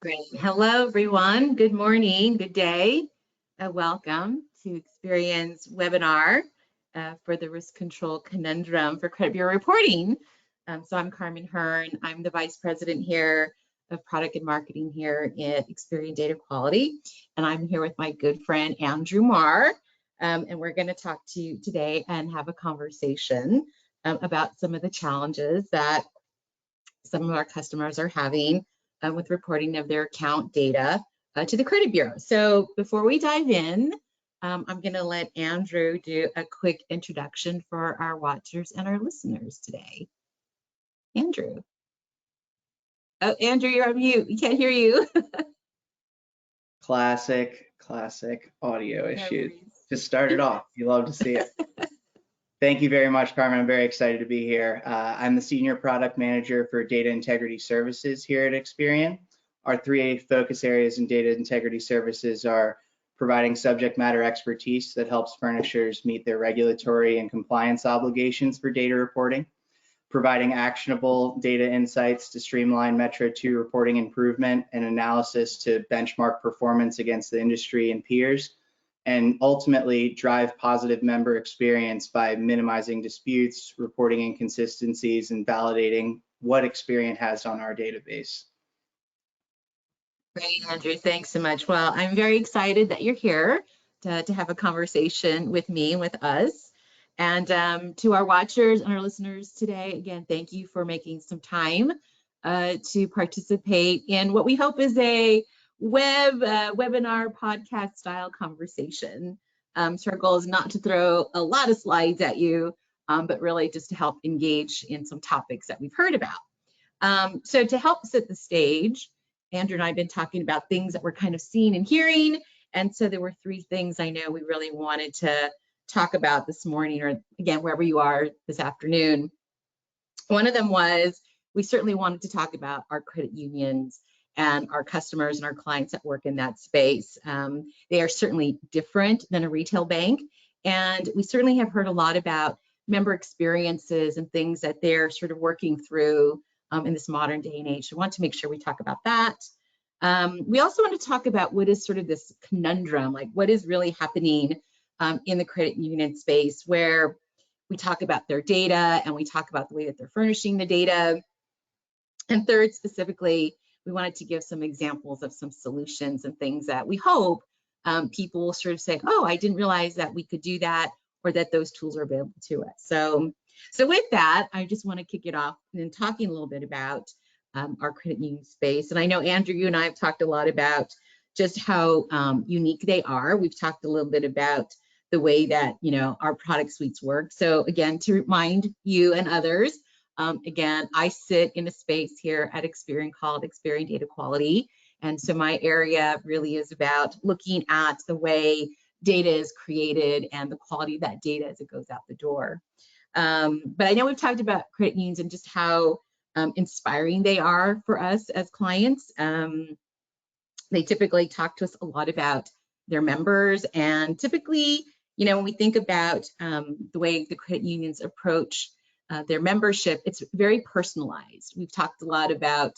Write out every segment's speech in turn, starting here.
Great. Hello, everyone. Good morning, good day. Welcome to Experience webinar for the Risk Control Conundrum for Credit Bureau Reporting. So I'm Carmen Hearn. I'm the Vice President here of Product and Marketing here at Experian Data Quality. And I'm here with my good friend, Andrew Marr. And we're going to talk to you today and have a conversation about some of the challenges that some of our customers are having with reporting of their account data to the credit bureau. So before we dive in, I'm going to let Andrew do a quick introduction for our watchers and our listeners today. Andrew. Oh, Andrew, you're on mute. We can't hear you. Classic audio issue. Just started off. You love to see it. Thank you very much, Carmen. I'm very excited to be here. I'm the Senior Product Manager for Data Integrity Services here at Experian. Our 3 focus areas in data integrity services are providing subject matter expertise that helps furnishers meet their regulatory and compliance obligations for data reporting, providing actionable data insights to streamline Metro 2 reporting improvement and analysis to benchmark performance against the industry and peers, and ultimately drive positive member experience by minimizing disputes, reporting inconsistencies, and validating what Experian has on our database. Great, Andrew, thanks so much. Well, I'm very excited that you're here to have a conversation with me and with us. And to our watchers and our listeners today, again, thank you for making some time to participate in what we hope is a webinar podcast style conversation. So our goal is not to throw a lot of slides at you, but really just to help engage in some topics that we've heard about. So to help set the stage, Andrew and I have been talking about things that we're kind of seeing and hearing. And so there were 3 things I know we really wanted to talk about this morning, or again, wherever you are this afternoon. One of them was, we certainly wanted to talk about our credit unions and our customers and our clients that work in that space. They are certainly different than a retail bank. And we certainly have heard a lot about member experiences and things that they're sort of working through in this modern day and age. So I want to make sure we talk about that. We also want to talk about what is sort of this conundrum, like what is really happening in the credit union space, where we talk about their data and we talk about the way that they're furnishing the data. And third, specifically, we wanted to give some examples of some solutions and things that we hope people will sort of say, oh, I didn't realize that we could do that, or that those tools are available to us. So with that, I just want to kick it off and talking a little bit about our credit union space. And I know, Andrew, you and I have talked a lot about just how unique they are. We've talked a little bit about the way that, you know, our product suites work. So again, to remind you and others, again, I sit in a space here at Experian called Experian Data Quality. And so my area really is about looking at the way data is created and the quality of that data as it goes out the door. But I know we've talked about credit unions and just how inspiring they are for us as clients. They typically talk to us a lot about their members, and typically, you know, when we think about the way the credit unions approach their membership, it's very personalized. We've talked a lot about,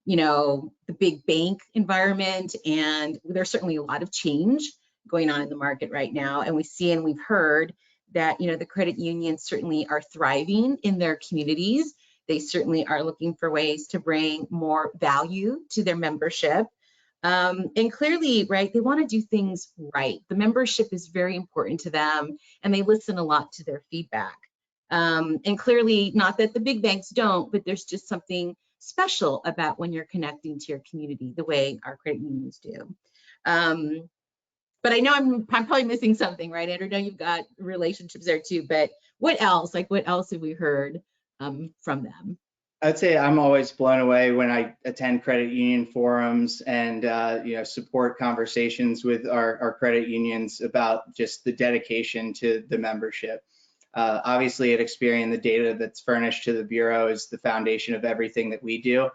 you know, the big bank environment, and there's certainly a lot of change going on in the market right now. And we see and we've heard that, you know, the credit unions certainly are thriving in their communities. They certainly are looking for ways to bring more value to their membership. And clearly, right, they want to do things right. The membership is very important to them, and they listen a lot to their feedback. And clearly, not that the big banks don't, but there's just something special about when you're connecting to your community the way our credit unions do. But I know I'm probably missing something, right, Andrew? I know you've got relationships there too, but what else? Like, what else have we heard from them? I'd say I'm always blown away when I attend credit union forums and you know, support conversations with our credit unions about just the dedication to the membership. Obviously, at Experian, the data that's furnished to the Bureau is the foundation of everything that we do.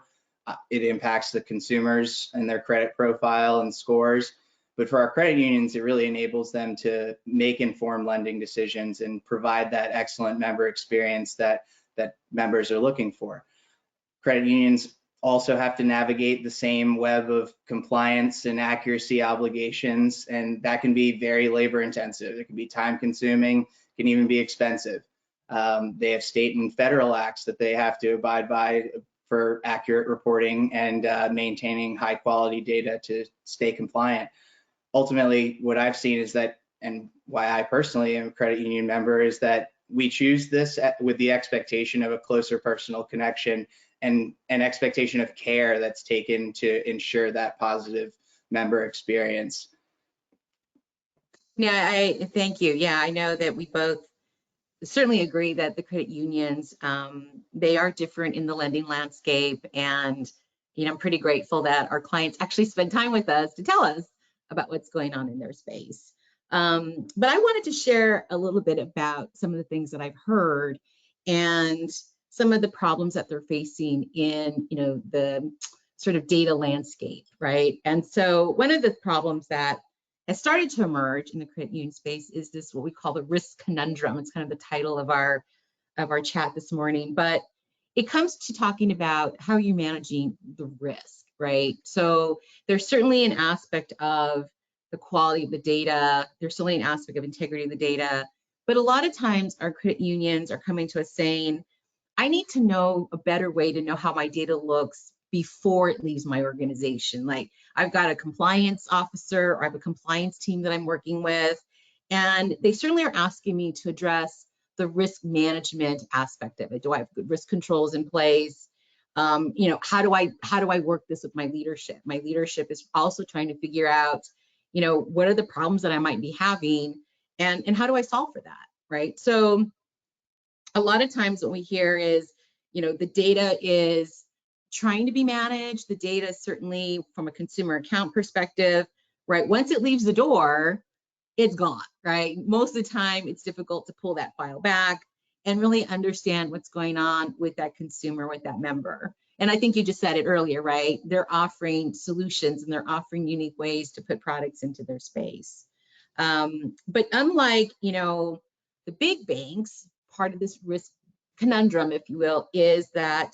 It impacts the consumers and their credit profile and scores. But for our credit unions, it really enables them to make informed lending decisions and provide that excellent member experience that members are looking for. Credit unions also have to navigate the same web of compliance and accuracy obligations, and that can be very labor intensive. It can be time consuming, can even be expensive. They have state and federal acts that they have to abide by for accurate reporting and maintaining high quality data to stay compliant. Ultimately, what I've seen is that, and why I personally am a credit union member, is that we choose this with the expectation of a closer personal connection and an expectation of care that's taken to ensure that positive member experience. Yeah, I thank you. Yeah, I know that we both certainly agree that the credit unions, they are different in the lending landscape. And, you know, I'm pretty grateful that our clients actually spend time with us to tell us about what's going on in their space. But I wanted to share a little bit about some of the things that I've heard and some of the problems that they're facing in, you know, the sort of data landscape, right? And so one of the problems that has started to emerge in the credit union space is this, what we call the risk conundrum. It's kind of the title of our chat this morning, but it comes to talking about how you're managing the risk, right? So there's certainly an aspect of the quality of the data. There's certainly an aspect of integrity of the data, but a lot of times our credit unions are coming to us saying, I need to know a better way to know how my data looks before it leaves my organization. Like, I've got a compliance officer or I have a compliance team that I'm working with, and they certainly are asking me to address the risk management aspect of it. Do I have good risk controls in place? You know, how do I work this with my leadership? My leadership is also trying to figure out, you know, what are the problems that I might be having, and how do I solve for that, right? So a lot of times what we hear is, you know, the data is trying to be managed. The data certainly from a consumer account perspective, right? Once it leaves the door, it's gone, right? Most of the time, it's difficult to pull that file back and really understand what's going on with that consumer, with that member. And I think you just said it earlier, right? They're offering solutions and they're offering unique ways to put products into their space. But unlike, you know, the big banks, part of this risk conundrum, if you will, is that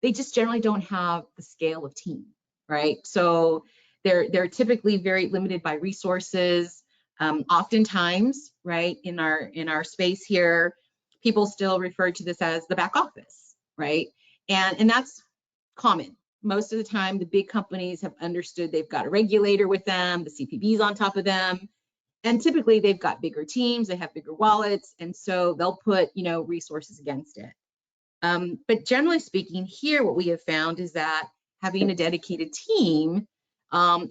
they just generally don't have the scale of team, right? So they're typically very limited by resources. Oftentimes, right, in our space here, people still refer to this as the back office, right? And that's common. Most of the time, the big companies have understood they've got a regulator with them, the CPB's on top of them, and typically they've got bigger teams, they have bigger wallets, and so they'll put, you know, resources against it. But generally speaking, here what we have found is that having a dedicated team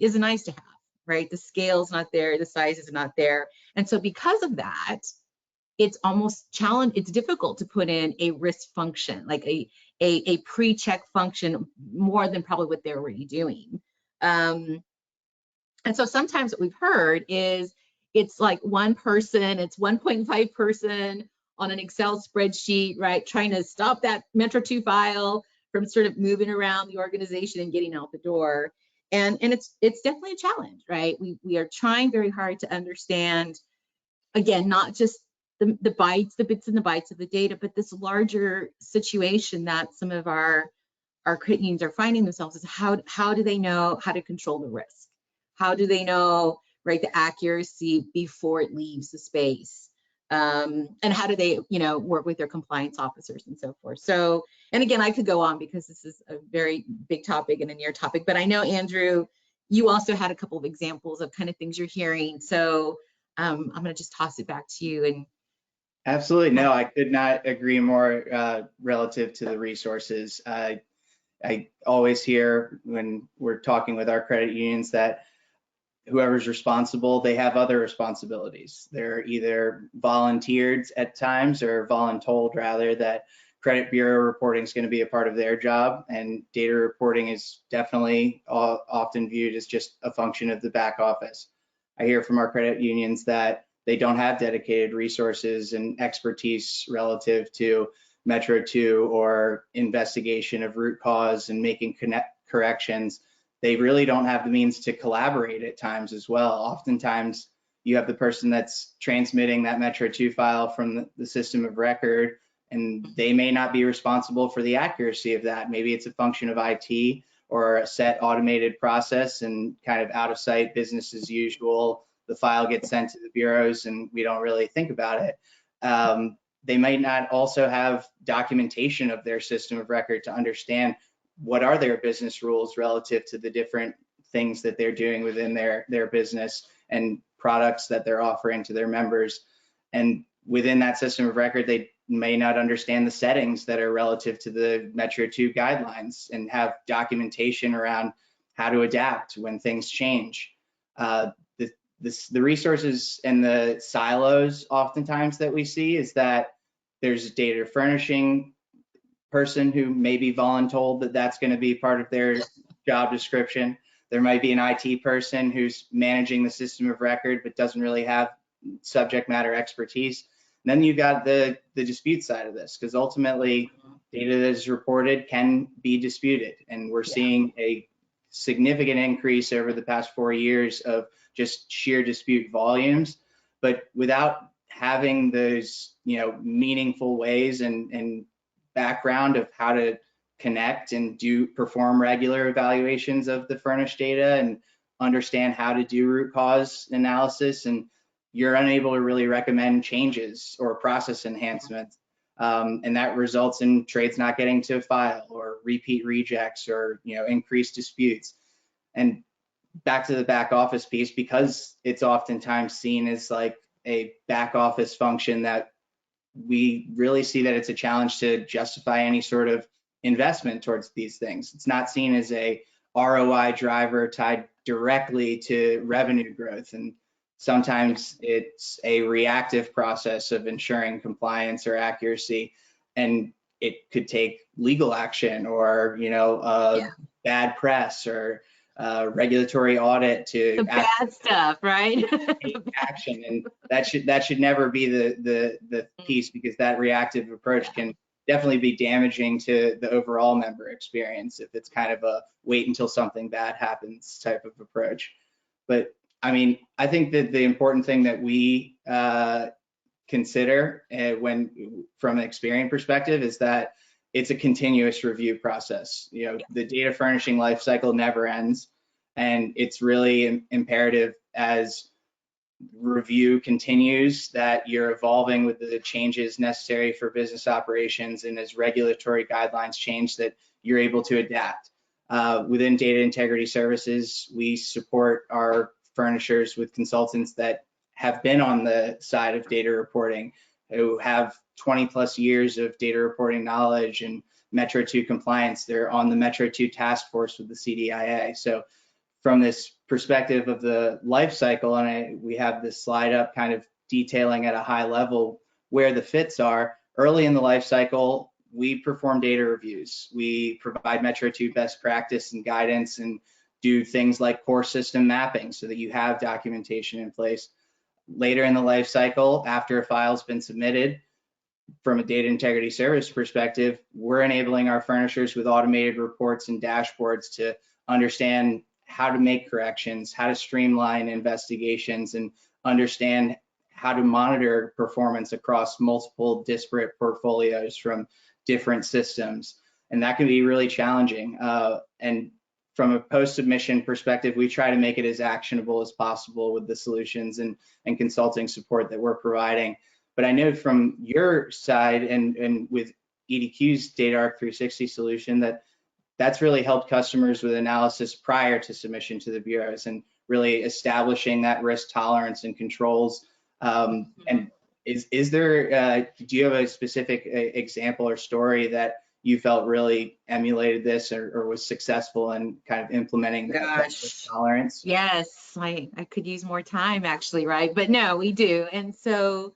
is a nice to have, right? The scale's not there, the size is not there. And so because of that, it's almost it's difficult to put in a risk function, like a pre-check function more than probably what they're already doing. And so sometimes what we've heard is it's like one person, it's 1.5 person on an Excel spreadsheet, right? Trying to stop that Metro 2 file from sort of moving around the organization and getting out the door. And it's definitely a challenge, right? We are trying very hard to understand, again, not just the bits and the bytes of the data, but this larger situation that some of our credit unions are finding themselves is how do they know how to control the risk? How do they know, right, the accuracy before it leaves the space? And how do they, you know, work with their compliance officers and so forth? So, and again, I could go on because this is a very big topic and a near topic, but I know, Andrew, you also had a couple of examples of kind of things you're hearing. So I'm going to just toss it back to you. And absolutely, no, I could not agree more relative to the resources. I always hear when we're talking with our credit unions that whoever's responsible, they have other responsibilities. They're either volunteered at times or voluntold rather that credit bureau reporting is going to be a part of their job, and data reporting is definitely often viewed as just a function of the back office. I hear from our credit unions that they don't have dedicated resources and expertise relative to Metro 2 or investigation of root cause and making corrections. They really don't have the means to collaborate at times as well. Oftentimes, you have the person that's transmitting that Metro 2 file from the system of record, and they may not be responsible for the accuracy of that. Maybe it's a function of IT or a set automated process, and kind of out of sight, business as usual. The file gets sent to the bureaus and we don't really think about it. They might not also have documentation of their system of record to understand what are their business rules relative to the different things that they're doing within their business and products that they're offering to their members. And within that system of record, they may not understand the settings that are relative to the Metro 2 guidelines and have documentation around how to adapt when things change. The resources and the silos oftentimes that we see is that there's a data furnishing person who may be voluntold that that's going to be part of their job description. There might be an IT person who's managing the system of record but doesn't really have subject matter expertise. And then you've got the dispute side of this, because ultimately data that is reported can be disputed, and we're seeing a significant increase over the past 4 years of just sheer dispute volumes. But without having those, you know, meaningful ways and background of how to connect and perform regular evaluations of the furnished data and understand how to do root cause analysis, and you're unable to really recommend changes or process enhancements. And that results in trades not getting to file or repeat rejects or, you know, increased disputes. And back to the back office piece, because it's oftentimes seen as like a back office function, that we really see that it's a challenge to justify any sort of investment towards these things. It's not seen as a ROI driver tied directly to revenue growth. And sometimes it's a reactive process of ensuring compliance or accuracy, and it could take legal action or, bad press or regulatory audit to the bad stuff, right? take action. And that should never be the piece, because that reactive approach can definitely be damaging to the overall member experience if it's kind of a wait until something bad happens type of approach. But I mean, I think that the important thing that we consider when from an experience perspective is that it's a continuous review process. The data furnishing life cycle never ends, and it's really imperative as review continues that you're evolving with the changes necessary for business operations, and as regulatory guidelines change, that you're able to adapt. Within data integrity services, we support our furnishers with consultants that have been on the side of data reporting, who have 20+ years of data reporting knowledge and Metro 2 compliance. They're on the Metro 2 task force with the CDIA. So from this perspective of the life cycle, and we have this slide up kind of detailing at a high level where the fits are. Early in the life cycle, we perform data reviews. We provide Metro 2 best practice and guidance, and do things like core system mapping so that you have documentation in place. Later in the life cycle, after a file's been submitted, from a data integrity service perspective, we're enabling our furnishers with automated reports and dashboards to understand how to make corrections, how to streamline investigations, and understand how to monitor performance across multiple disparate portfolios from different systems. And that can be really challenging. And from a post-submission perspective, we try to make it as actionable as possible with the solutions and consulting support that we're providing. But I know from your side and with EDQ's DataArc 360 solution that's really helped customers with analysis prior to submission to the bureaus, and really establishing that risk tolerance and controls. And is there, do you have a specific example or story that you felt really emulated this or was successful in kind of implementing that risk tolerance? Yes, I could use more time actually, right? But no, we do. And so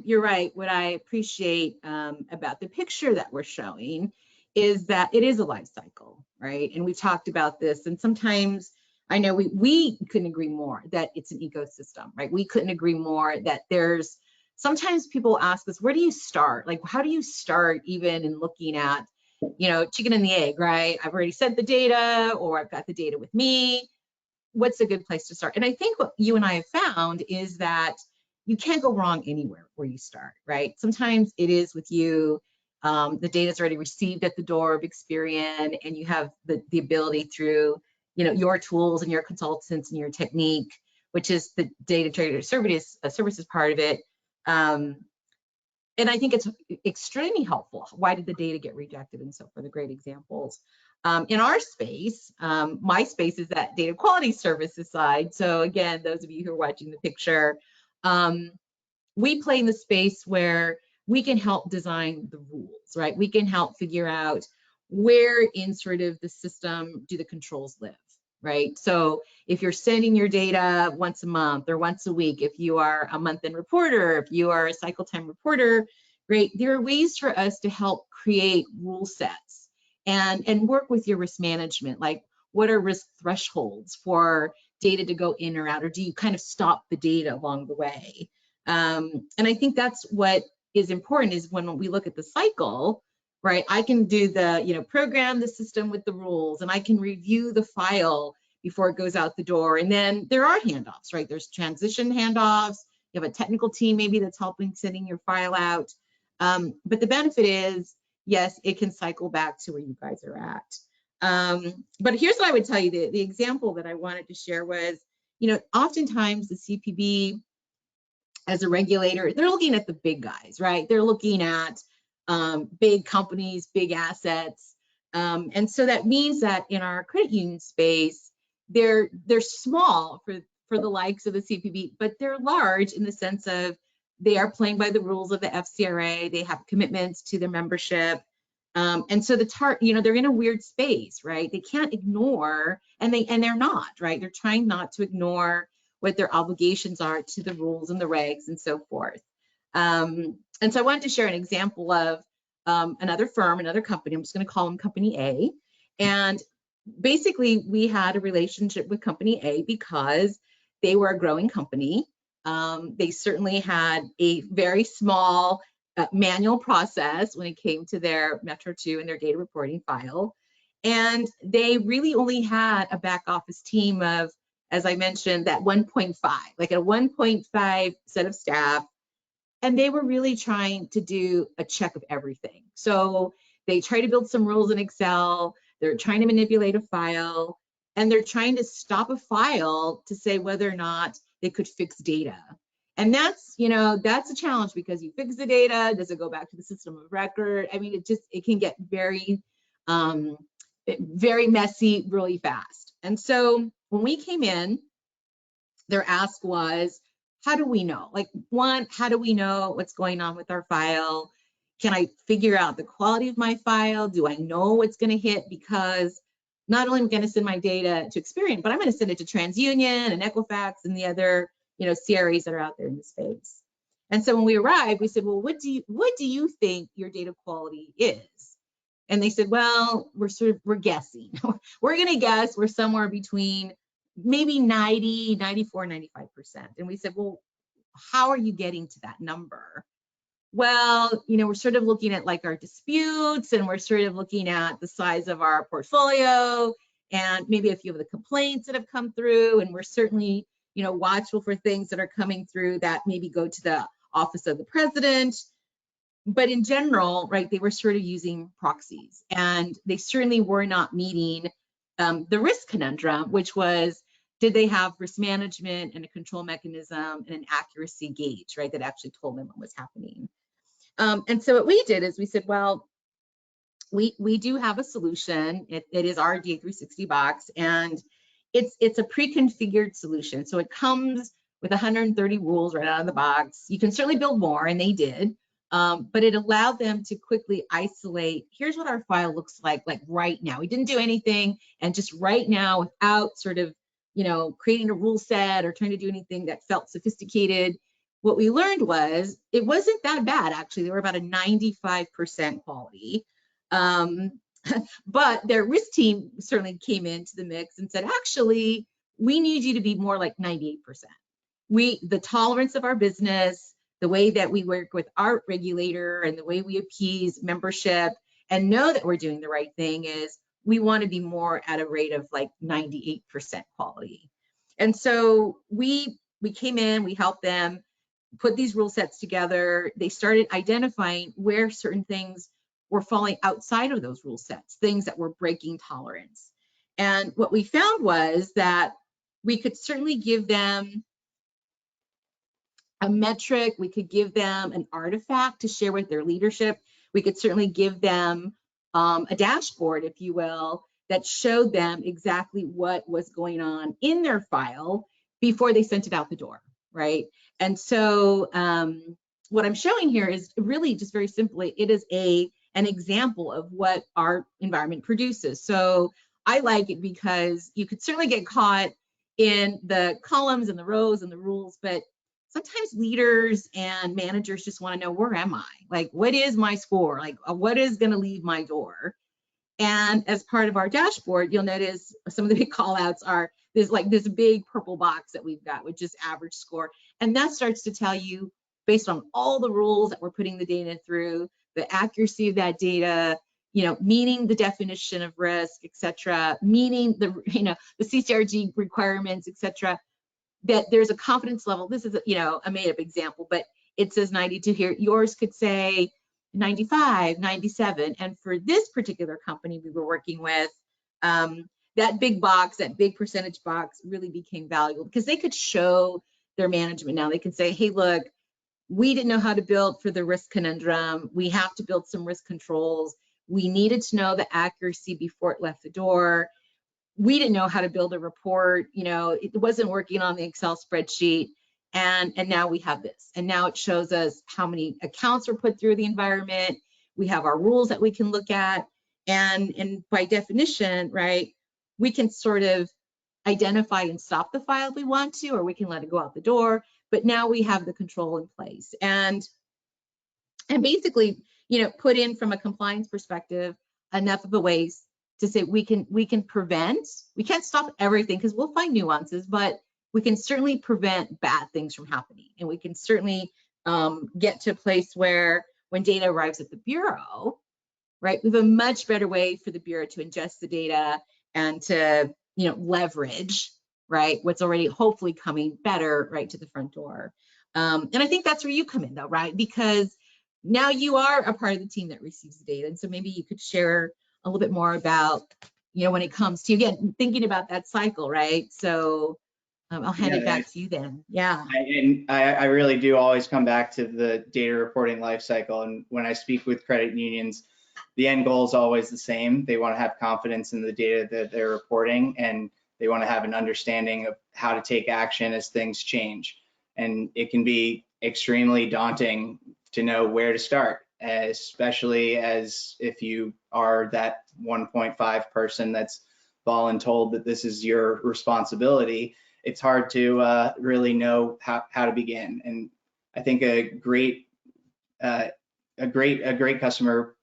you're right. What I appreciate about the picture that we're showing is that it is a life cycle, right? And we've talked about this, and sometimes I know we couldn't agree more that it's an ecosystem, right? We couldn't agree more that there's, sometimes people ask us, where do you start? Like, how do you start even in looking at, chicken and the egg, right? I've already sent the data, or I've got the data with me. What's a good place to start? And I think what you and I have found is that you can't go wrong anywhere where you start, right? Sometimes it is with you. The data is already received at the door of Experian, and you have the ability through, your tools and your consultants and your technique, which is the data trader services part of it. And I think it's extremely helpful. Why did the data get rejected? And so for the great examples. In our space, my space is that data quality services side. So again, those of you who are watching the picture, we play in the space where we can help design the rules, right? We can help figure out where in sort of the system do the controls live, right? So if you're sending your data once a month or once a week, if you are a month-end reporter, if you are a cycle time reporter, right? There are ways for us to help create rule sets and work with your risk management. Like, what are risk thresholds for data to go in or out, or do you kind of stop the data along the way? And I think that's what is important, is when we look at the cycle, right? I can do the, program the system with the rules, and I can review the file before it goes out the door. And then there are handoffs, right? There's transition handoffs. You have a technical team maybe that's helping sending your file out. But the benefit is, yes, it can cycle back to where you guys are at. But here's what I would tell you. The example that I wanted to share was, oftentimes the CPB as a regulator, they're looking at the big guys, right? They're looking at big companies, big assets. And so that means that in our credit union space, they're small for the likes of the CPB, but they're large in the sense of they are playing by the rules of the FCRA. They have commitments to their membership. And so they're in a weird space, right? They can't ignore, and they're not, right? They're trying not to ignore what their obligations are to the rules and the regs and so forth. And so I wanted to share an example of another firm, another company. I'm just going to call them Company A. And basically, we had a relationship with Company A because they were a growing company. They certainly had a very small manual process when it came to their Metro 2 and their data reporting file. And they really only had a back office team of, as I mentioned, that 1.5, like a 1.5 set of staff. And they were really trying to do a check of everything. So they try to build some rules in Excel. They're trying to manipulate a file, and they're trying to stop a file to say whether or not they could fix data. And that's a challenge, because you fix the data, does it go back to the system of record? I mean, it can get very, very messy really fast. And so when we came in, their ask was, how do we know? Like, one, how do we know what's going on with our file? Can I figure out the quality of my file? Do I know what's going to hit? Because not only am I going to send my data to Experian, but I'm going to send it to TransUnion and Equifax and the other, CREs that are out there in the space. And so when we arrived, we said, well, what do you think your data quality is? And they said, well, we're guessing. We're going to guess we're somewhere between maybe 90, 94, 95%. And we said, well, how are you getting to that number? Well, we're sort of looking at like our disputes, and we're sort of looking at the size of our portfolio and maybe a few of the complaints that have come through. And we're certainly, watchful for things that are coming through that maybe go to the office of the president. But in general, right, they were sort of using proxies, and they certainly were not meeting the risk conundrum, which was, did they have risk management and a control mechanism and an accuracy gauge, right, that actually told them what was happening. And so what we did is we said, well, we do have a solution. It is our D360 box, and it's a pre-configured solution. So it comes with 130 rules right out of the box. You can certainly build more, and they did. But it allowed them to quickly isolate, here's what our file looks like right now. We didn't do anything, and just right now, without sort of, creating a rule set or trying to do anything that felt sophisticated, what we learned was it wasn't that bad, actually. They were about a 95% quality. But their risk team certainly came into the mix and said, actually, we need you to be more like 98%. The tolerance of our business, the way that we work with our regulator, and the way we appease membership and know that we're doing the right thing is we want to be more at a rate of like 98% quality. And so we came in, we helped them put these rule sets together. They started identifying where certain things were falling outside of those rule sets, things that were breaking tolerance. And what we found was that we could certainly give them a metric, we could give them an artifact to share with their leadership. We could certainly give them a dashboard, if you will, that showed them exactly what was going on in their file before they sent it out the door, right? And so what I'm showing here is really just very simply, it is an example of what our environment produces. So I like it because you could certainly get caught in the columns and the rows and the rules, but sometimes leaders and managers just want to know, where am I? Like, what is my score? Like, what is going to leave my door? And as part of our dashboard, you'll notice some of the big call outs are, there's like this big purple box that we've got, which is average score. And that starts to tell you, based on all the rules that we're putting the data through, the accuracy of that data, meeting the definition of risk, et cetera, meeting the, the CCRG requirements, et cetera, that there's a confidence level. This is, a made up example, but it says 92 here. Yours could say 95, 97. And for this particular company we were working with, that big box, that big percentage box really became valuable because they could show their management now. They can say, hey, look, we didn't know how to build for the risk conundrum. We have to build some risk controls. We needed to know the accuracy before it left the door. We didn't know how to build a report. It wasn't working on the Excel spreadsheet. And now we have this. And now it shows us how many accounts were put through the environment. We have our rules that we can look at. And by definition, right, we can sort of identify and stop the file if we want to, or we can let it go out the door. But now we have the control in place. And basically, put in from a compliance perspective enough of a ways to say we can prevent. We can't stop everything because we'll find nuances, but we can certainly prevent bad things from happening, and we can certainly get to a place where when data arrives at the bureau, right, we have a much better way for the bureau to ingest the data and to leverage, right, what's already hopefully coming better right to the front door. And I think that's where you come in, though, right, because now you are a part of the team that receives the data. And so maybe you could share a little bit more about, when it comes to, again, thinking about that cycle, right? So I'll hand it back to you then. Yeah. I really do always come back to the data reporting life cycle. And when I speak with credit unions, the end goal is always the same. They want to have confidence in the data that they're reporting, and they want to have an understanding of how to take action as things change. And it can be extremely daunting to know where to start, especially as if you are that 1.5 person that's voluntold that this is your responsibility. It's hard to really know how to begin. And I think a great customer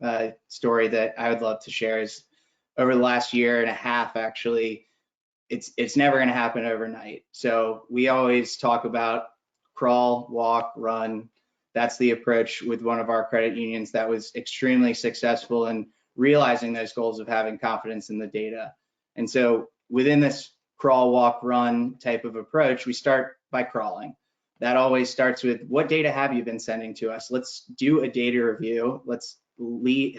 story that I would love to share is over the last year and a half, actually, it's never going to happen overnight. So we always talk about crawl, walk, run. That's the approach with one of our credit unions that was extremely successful in realizing those goals of having confidence in the data. And so within this crawl, walk, run type of approach, we start by crawling. That always starts with, what data have you been sending to us? Let's do a data review. Let's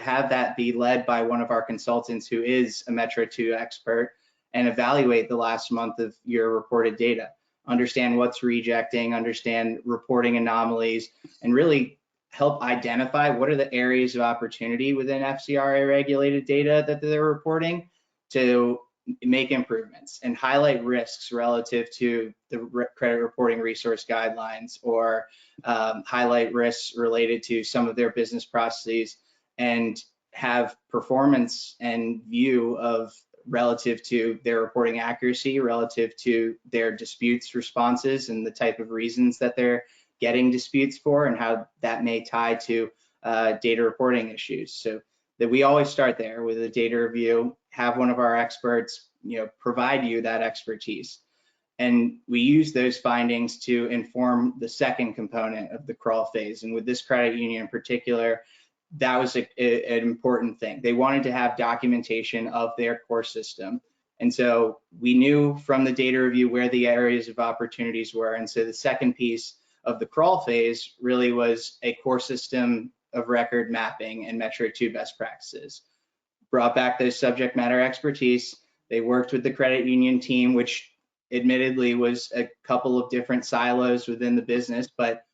have that be led by one of our consultants who is a Metro 2 expert, and evaluate the last month of your reported data. Understand what's rejecting, understand reporting anomalies, and really help identify what are the areas of opportunity within FCRA regulated data that they're reporting to make improvements, and highlight risks relative to the credit reporting resource guidelines, or highlight risks related to some of their business processes, and have performance and view of relative to their reporting accuracy, relative to their disputes responses and the type of reasons that they're getting disputes for, and how that may tie to data reporting issues. So that we always start there with a data review, have one of our experts, provide you that expertise. And we use those findings to inform the second component of the crawl phase. And with this credit union in particular, that was an important thing. They wanted to have documentation of their core system. And so we knew from the data review where the areas of opportunities were. And so the second piece of the crawl phase really was a core system of record mapping and Metro 2 best practices. Brought back those subject matter expertise. They worked with the credit union team, which admittedly was a couple of different silos within the business, but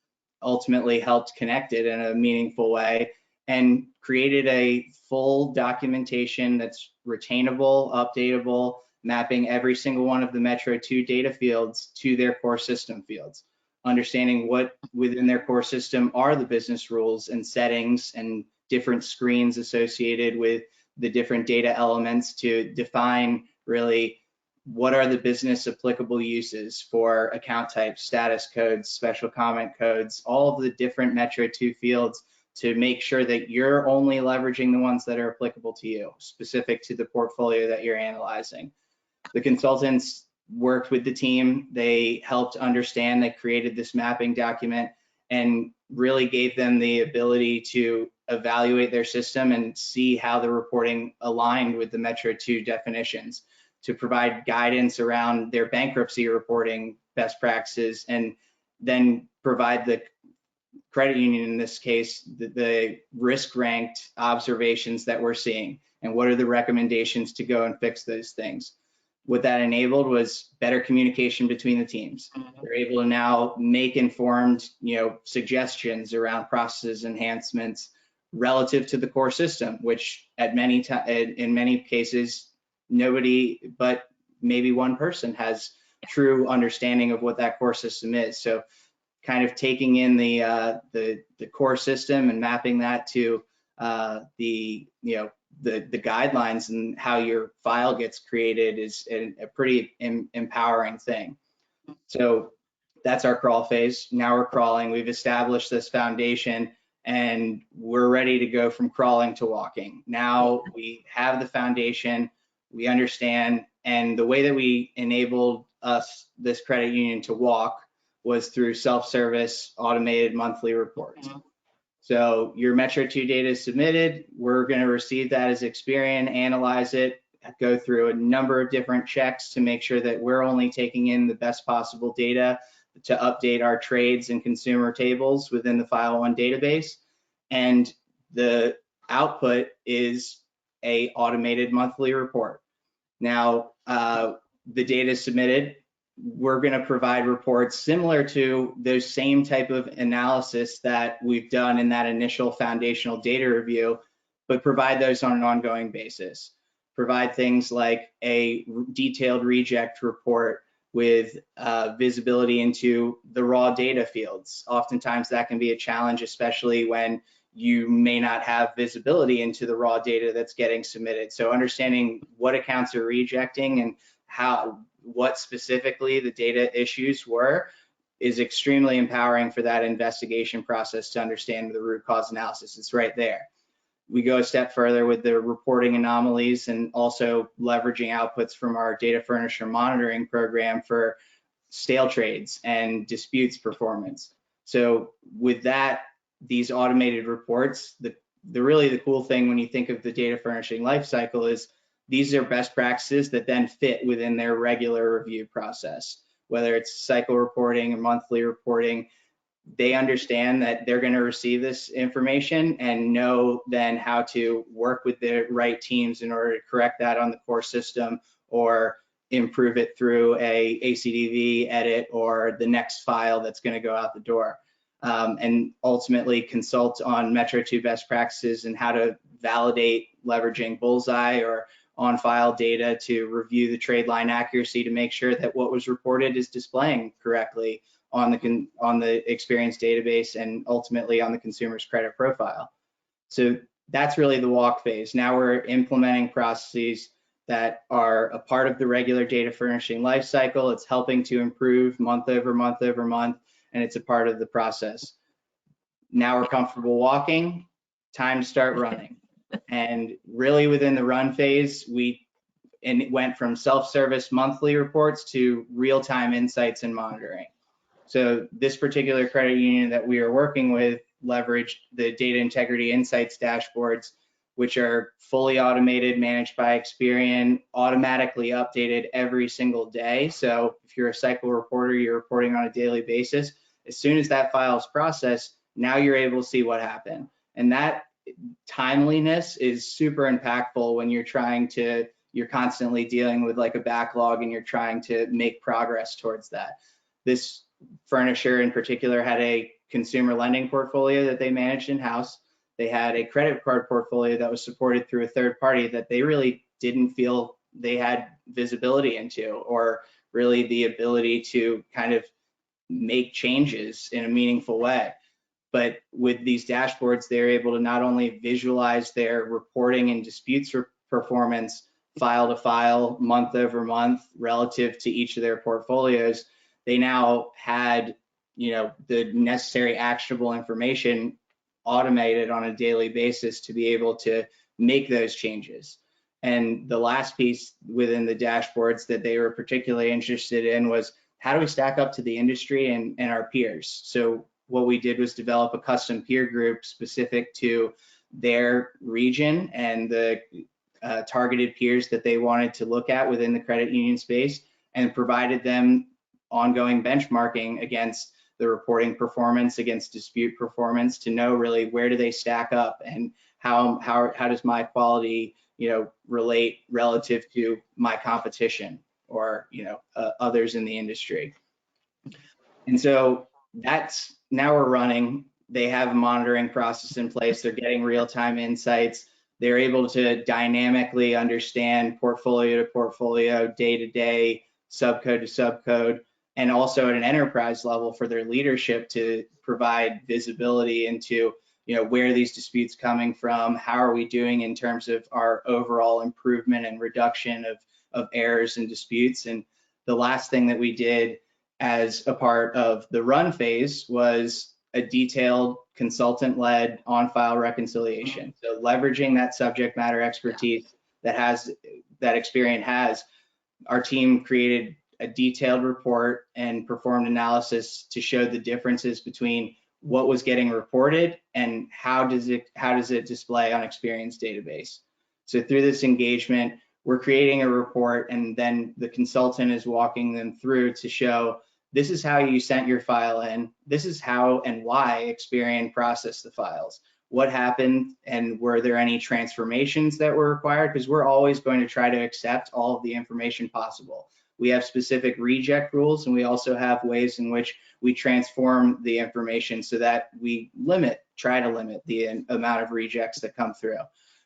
ultimately helped connect it in a meaningful way, and created a full documentation that's retainable, updatable, mapping every single one of the Metro 2 data fields to their core system fields, understanding what within their core system are the business rules and settings and different screens associated with the different data elements to define really what are the business applicable uses for account types, status codes, special comment codes, all of the different Metro 2 fields, to make sure that you're only leveraging the ones that are applicable to you, specific to the portfolio that you're analyzing. The consultants worked with the team. They helped understand, they created this mapping document and really gave them the ability to evaluate their system and see how the reporting aligned with the Metro 2 definitions, to provide guidance around their bankruptcy reporting best practices, and then provide the credit union, in this case, the risk ranked observations that we're seeing and what are the recommendations to go and fix those things. What that enabled was better communication between the teams. They're able to now make informed, suggestions around processes enhancements relative to the core system, which in many cases, nobody but maybe one person has true understanding of what that core system is. So kind of taking in the core system and mapping that to the guidelines and how your file gets created is a pretty empowering thing. So that's our crawl phase. Now we're crawling. We've established this foundation and we're ready to go from crawling to walking. Now we have the foundation, we understand, and the way that we enabled this credit union to walk was through self-service automated monthly reports. So your Metro 2 data is submitted. We're going to receive that as Experian, analyze it, go through a number of different checks to make sure that we're only taking in the best possible data to update our trades and consumer tables within the File One database. And the output is a automated monthly report. Now, the data is submitted. We're going to provide reports similar to those same type of analysis that we've done in that initial foundational data review, but provide those on an ongoing basis. Provide things like a detailed reject report with visibility into the raw data fields. Oftentimes that can be a challenge, especially when you may not have visibility into the raw data that's getting submitted. So understanding what accounts are rejecting and what specifically the data issues were is extremely empowering for that investigation process to understand the root cause analysis. It's right there. We go a step further with the reporting anomalies and also leveraging outputs from our data furnisher monitoring program for stale trades and disputes performance. So with that, these automated reports, the really cool thing when you think of the data furnishing lifecycle is these are best practices that then fit within their regular review process, whether it's cycle reporting or monthly reporting. They understand that they're going to receive this information and know then how to work with the right teams in order to correct that on the core system or improve it through a ACDV edit or the next file that's going to go out the door. And ultimately consult on Metro 2 best practices and how to validate leveraging Bullseye or on-file data to review the trade line accuracy to make sure that what was reported is displaying correctly on the Experian database and ultimately on the consumer's credit profile. So that's really the walk phase. Now we're implementing processes that are a part of the regular data furnishing lifecycle. It's helping to improve month over month over month, and it's a part of the process. Now we're comfortable walking, time to start running. And really within the run phase, it went from self-service monthly reports to real-time insights and monitoring. So this particular credit union that we are working with leveraged the data integrity insights dashboards, which are fully automated, managed by Experian, automatically updated every single day. So if you're a cycle reporter, you're reporting on a daily basis. As soon as that file is processed, now you're able to see what happened. And that timeliness is super impactful when you're constantly dealing with like a backlog and you're trying to make progress towards that. This furnisher in particular had a consumer lending portfolio that they managed in-house. They had a credit card portfolio that was supported through a third party that they really didn't feel they had visibility into or really the ability to kind of make changes in a meaningful way. But with these dashboards, they're able to not only visualize their reporting and disputes performance file to file, month over month, relative to each of their portfolios. They now had, the necessary actionable information automated on a daily basis to be able to make those changes. And the last piece within the dashboards that they were particularly interested in was how do we stack up to the industry and our peers? So what we did was develop a custom peer group specific to their region and the targeted peers that they wanted to look at within the credit union space, and provided them ongoing benchmarking against the reporting performance, against dispute performance, to know really where do they stack up and how does my quality relate relative to my competition or others in the industry. And so that's now we're running. They have a monitoring process in place. They're getting real-time insights. They're able to dynamically understand portfolio to portfolio, day to day, subcode to subcode, and also at an enterprise level for their leadership to provide visibility into where are these disputes coming from? How are we doing in terms of our overall improvement and reduction of errors and disputes? And the last thing that we did as a part of the run phase was a detailed consultant-led on-file reconciliation. So leveraging that subject matter expertise that Experian has, our team created a detailed report and performed analysis to show the differences between what was getting reported and how does it display on Experian's database. So through this engagement, we're creating a report, and then the consultant is walking them through to show this is how you sent your file in, this is how and why Experian processed the files, what happened, and were there any transformations that were required? Because we're always going to try to accept all of the information possible. We have specific reject rules, and we also have ways in which we transform the information so that we try to limit the amount of rejects that come through.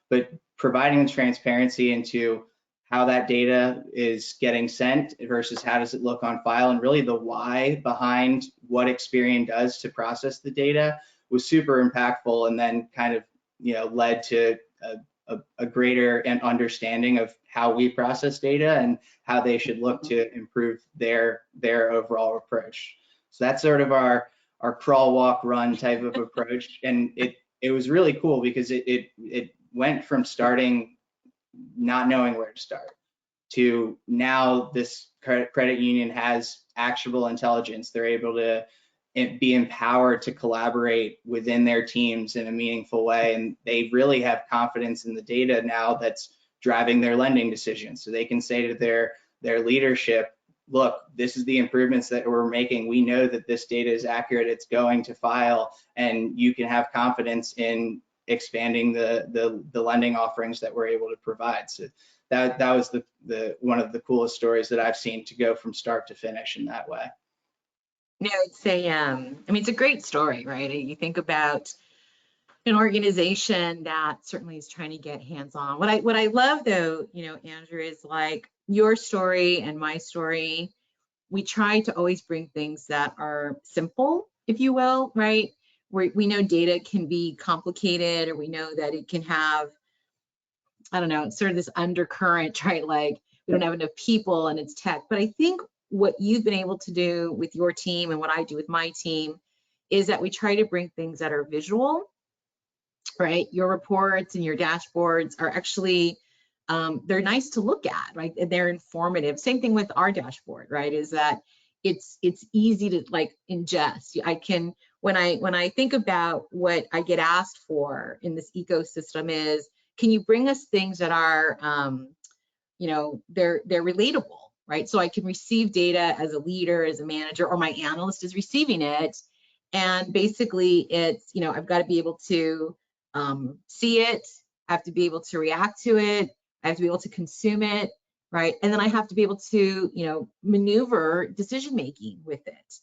But providing transparency into how that data is getting sent versus how does it look on file, and really the why behind what Experian does to process the data was super impactful, and then kind of led to a greater understanding of how we process data and how they should look to improve their overall approach. So that's sort of our crawl, walk, run type of approach, and it was really cool because it went from starting not knowing where to start to now this credit union has actionable intelligence. They're able to be empowered to collaborate within their teams in a meaningful way, and they really have confidence in the data now that's driving their lending decisions. So they can say to their leadership, look, this is the improvements that we're making. We know that this data is accurate, it's going to file, and you can have confidence in expanding the lending offerings that we're able to provide. So that was the one of the coolest stories that I've seen to go from start to finish in that way. No, it's it's a great story, right? You think about an organization that certainly is trying to get hands-on. What I love though, Andrew, is like your story and my story. We try to always bring things that are simple, if you will, right? We know data can be complicated, or we know that it can have, I don't know, sort of this undercurrent, right? Like we don't have enough people and it's tech. But I think what you've been able to do with your team and what I do with my team is that we try to bring things that are visual, right? Your reports and your dashboards are actually, they're nice to look at, right? And they're informative. Same thing with our dashboard, right? Is that it's easy to like ingest. I can, when I think about what I get asked for in this ecosystem is, can you bring us things that are, they're relatable, right? So I can receive data as a leader, as a manager, or my analyst is receiving it. And basically it's, I've got to be able to see it, I have to be able to react to it, I have to be able to consume it, right? And then I have to be able to, maneuver decision-making with it.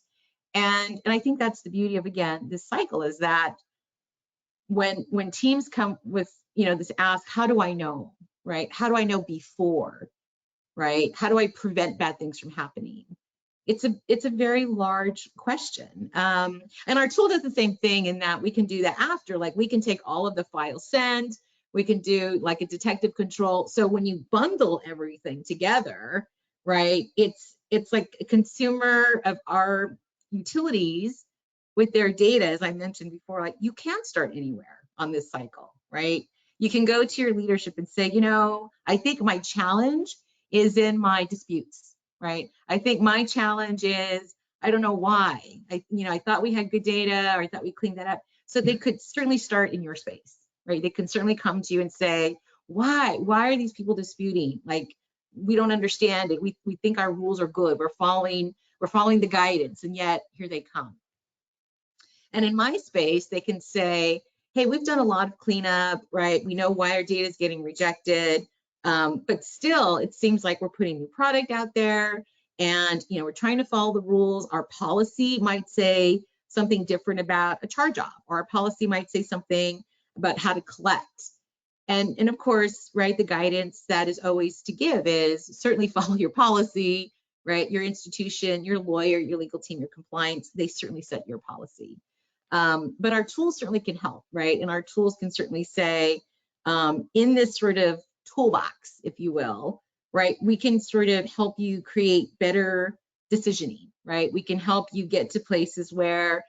And I think that's the beauty of, again, this cycle is that when teams come with, this ask, how do I know, right? How do I know before, right? How do I prevent bad things from happening? It's a very large question. And our tool does the same thing in that we can do that after, like we can take all of the files sent, we can do like a detective control. So when you bundle everything together, right, it's like a consumer of our utilities with their data, as I mentioned before, like you can't start anywhere on this cycle, right? You can go to your leadership and say, I think my challenge is in my disputes, right? I think my challenge is, I don't know why. I thought we had good data, or I thought we cleaned that up. So they could certainly start in your space, right? They can certainly come to you and say, why are these people disputing? Like, we don't understand it. We think our rules are good. We're following the guidance, and yet here they come. And in my space, they can say, hey, we've done a lot of cleanup, right? We know why our data is getting rejected, but still, it seems like we're putting new product out there, and we're trying to follow the rules. Our policy might say something different about a charge-off, or our policy might say something about how to collect. And of course, right, the guidance that is always to give is certainly follow your policy, right? Your institution, your lawyer, your legal team, your compliance, they certainly set your policy. But our tools certainly can help, right? And our tools can certainly say, in this sort of toolbox, if you will, right, we can sort of help you create better decisioning, right? We can help you get to places where,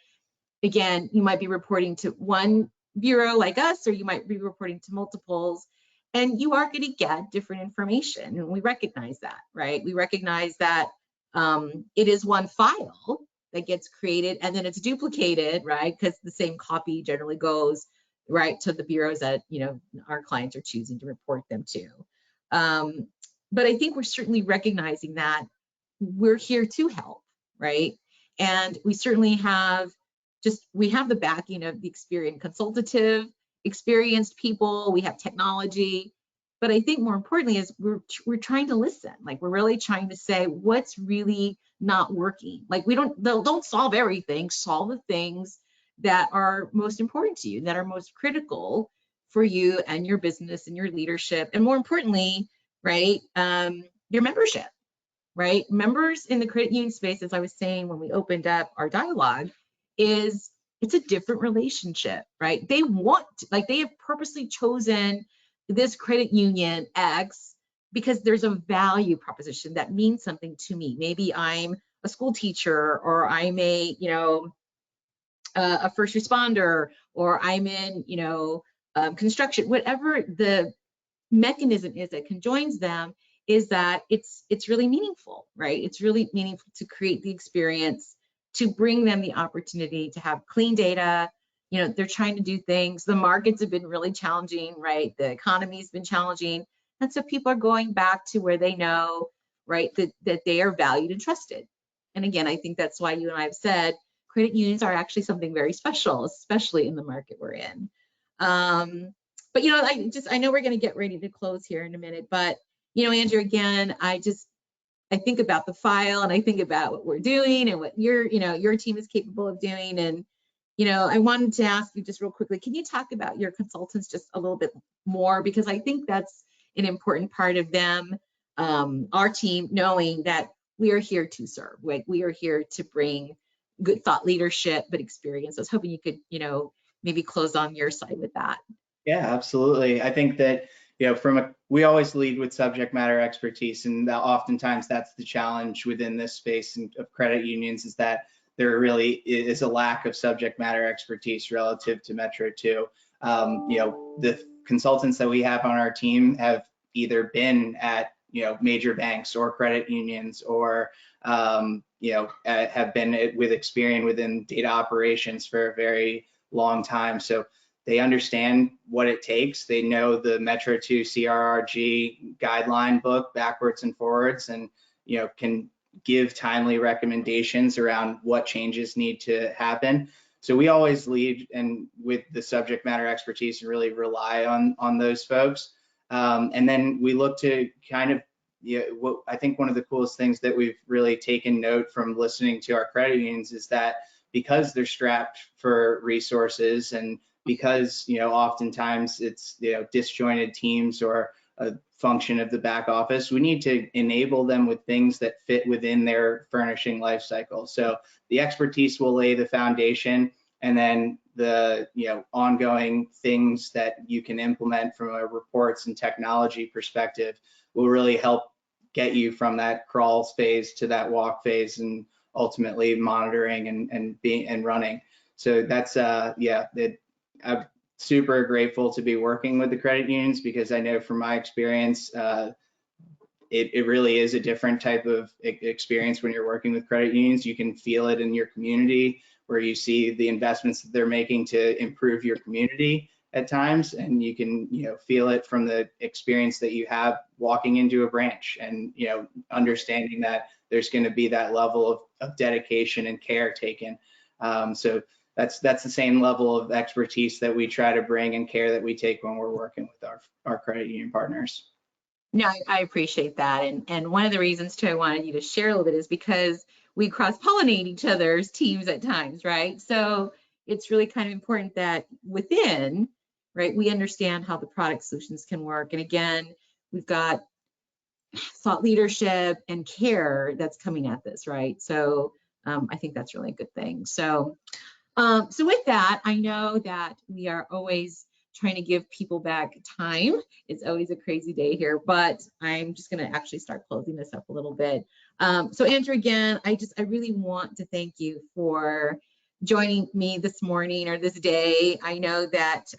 again, you might be reporting to one bureau like us, or you might be reporting to multiples, and you are going to get different information. And we recognize that, right? We recognize that it is one file that gets created and then it's duplicated, right? Because the same copy generally goes right to the bureaus that, you know, our clients are choosing to report them to. But I think we're certainly recognizing that we're here to help, right? And we certainly have we have the backing of the experienced people, we have technology, but I think more importantly is we're trying to listen. Like, we're really trying to say what's really not working. Like, we don't solve everything, solve the things that are most important to you, that are most critical for you and your business and your leadership, and more importantly, right, your membership, right? Members in the credit union space, as I was saying when we opened up our dialogue, it's a different relationship, right? They have purposely chosen this credit union X because there's a value proposition that means something to me. Maybe I'm a school teacher, or I'm a, you know, a first responder, or I'm in, you know, construction, whatever the mechanism is that conjoins them, is that it's really meaningful, right? It's really meaningful to create the experience, to bring them the opportunity to have clean data. You know, they're trying to do things. The markets have been really challenging, right? The economy's been challenging. And so people are going back to where they know, right, that they are valued and trusted. And again, I think that's why you and I have said credit unions are actually something very special, especially in the market we're in. But, you know, I know we're going to get ready to close here in a minute, but, you know, Andrew, again, I think about the file, and I think about what we're doing and what your team is capable of doing. And, you know, I wanted to ask you just real quickly, can you talk about your consultants just a little bit more? Because I think that's an important part of them, our team, knowing that we are here to serve. Like, we are here to bring good thought leadership, but experience. I was hoping you could, you know, maybe close on your side with that. Yeah, absolutely. I think that, you know, we always lead with subject matter expertise, and oftentimes that's the challenge within this space of credit unions, is that there really is a lack of subject matter expertise relative to Metro 2. You know, the consultants that we have on our team have either been at, you know, major banks or credit unions, or you know, have been with experience within data operations for a very long time. So they understand what it takes. They know the Metro 2 CRRG guideline book backwards and forwards, and, you know, can give timely recommendations around what changes need to happen. So we always lead and with the subject matter expertise and really rely on those folks. And then we look to kind of, you know, what I think one of the coolest things that we've really taken note from listening to our credit unions is that because they're strapped for resources, and because, you know, oftentimes it's, you know, disjointed teams or a function of the back office, we need to enable them with things that fit within their furnishing life cycle. So the expertise will lay the foundation, and then the, you know, ongoing things that you can implement from a reports and technology perspective will really help get you from that crawl phase to that walk phase, and ultimately monitoring and running. So that's yeah, I'm super grateful to be working with the credit unions, because I know from my experience, it really is a different type of experience when you're working with credit unions. You can feel it in your community, where you see the investments that they're making to improve your community at times, and you can, you know, feel it from the experience that you have walking into a branch, and, you know, understanding that there's going to be that level of dedication and care taken. So that's the same level of expertise that we try to bring and care that we take when we're working with our credit union partners. No, I appreciate that. And one of the reasons too I wanted you to share a little bit is because we cross-pollinate each other's teams at times, right? So it's really kind of important that within, right, we understand how the product solutions can work. And again, we've got thought leadership and care that's coming at this, right? So I think that's really a good thing. So So with that, I know that we are always trying to give people back time. It's always a crazy day here, but I'm just going to actually start closing this up a little bit. So Andrew, again, I really want to thank you for joining me this morning or this day. I know that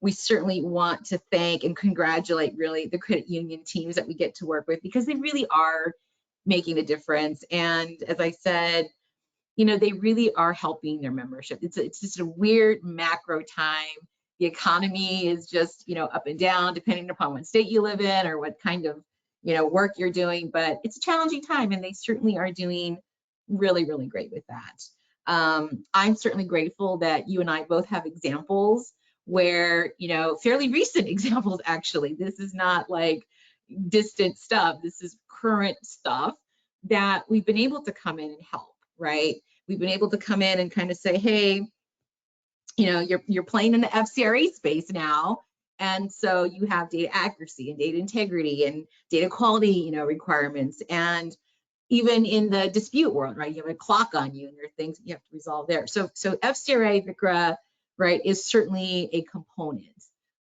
we certainly want to thank and congratulate really the credit union teams that we get to work with, because they really are making a difference. And as I said, you know, they really are helping their membership. It's just a weird macro time. The economy is just, you know, up and down depending upon what state you live in or what kind of, you know, work you're doing, but it's a challenging time and they certainly are doing really, really great with that. I'm certainly grateful that you and I both have examples where, you know, fairly recent examples, actually. This is not like distant stuff. This is current stuff that we've been able to come in and help, right? We've been able to come in and kind of say, hey, you know, you're playing in the FCRA space now. And so you have data accuracy and data integrity and data quality, you know, requirements. And even in the dispute world, right? You have a clock on you and there are things that you have to resolve there. So FCRA, VICRA, right, is certainly a component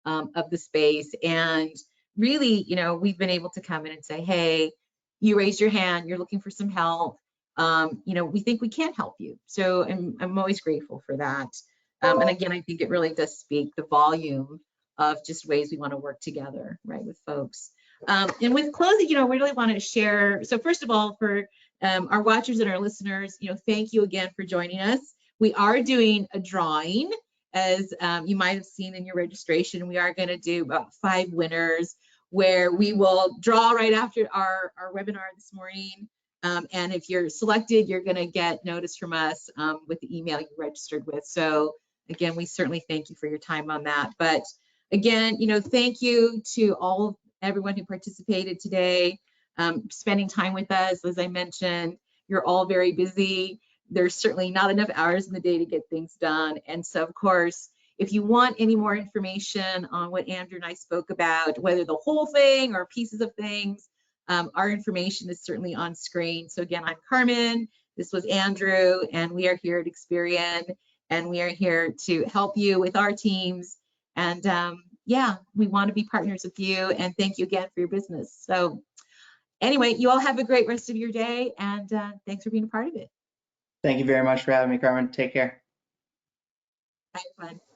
of the space. And really, you know, we've been able to come in and say, hey, you raised your hand, you're looking for some help. You know, we think we can help you. So I'm always grateful for that. And again, I think it really does speak the volume of just ways we want to work together, right, with folks. And with closing, you know, we really want to share. So first of all, for our watchers and our listeners, you know, thank you again for joining us. We are doing a drawing, as you might have seen in your registration. We are going to do about 5 winners where we will draw right after our webinar this morning. And if you're selected, you're going to get notice from us with the email you registered with. So again, we certainly thank you for your time on that. But again, you know, thank you to everyone who participated today, spending time with us. As I mentioned, you're all very busy. There's certainly not enough hours in the day to get things done. And so, of course, if you want any more information on what Andrew and I spoke about, whether the whole thing or pieces of things, our information is certainly on screen. So again, I'm Carmen, this was Andrew, and we are here at Experian, and we are here to help you with our teams. And yeah, we want to be partners with you, and thank you again for your business. So anyway, you all have a great rest of your day, and thanks for being a part of it. Thank you very much for having me, Carmen. Take care. Bye, everyone.